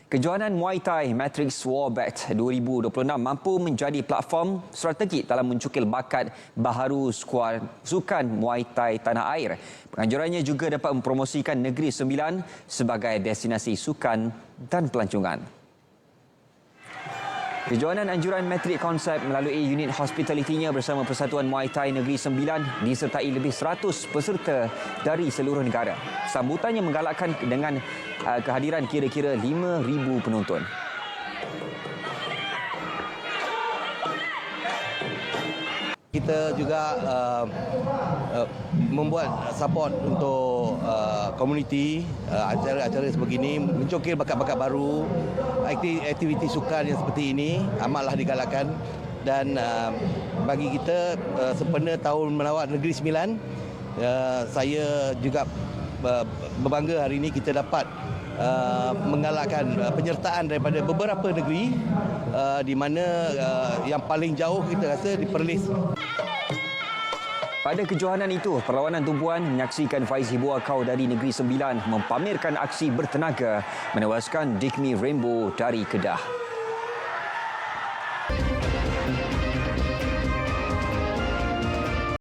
Kejohanan Muay Thai Matrix Warbat 2026 mampu menjadi platform strategik dalam mencukil bakat baharu skuad sukan Muay Thai tanah air. Penganjurannya juga dapat mempromosikan Negeri Sembilan sebagai destinasi sukan dan pelancongan. Kejohanan anjuran Matrix Konsep melalui unit hospitality-nya bersama Persatuan Muay Thai Negeri Sembilan disertai lebih 100 peserta dari seluruh negara. Sambutannya menggalakkan dengan kehadiran kira-kira 5,000 penonton. Kita juga membuat support untuk komuniti, acara-acara sebegini, mencokil bakat-bakat baru, aktiviti sukan yang seperti ini amatlah digalakkan. Dan bagi kita sempena Tahun Melawat Negeri Sembilan, saya juga berbangga hari ini kita dapat menggalakkan penyertaan daripada beberapa negeri di mana yang paling jauh kita rasa di Perlis. Pada kejohanan itu, perlawanan tumpuan menyaksikan Faiz Hibuakau dari Negeri Sembilan mempamerkan aksi bertenaga menewaskan Dikmi Rainbow dari Kedah.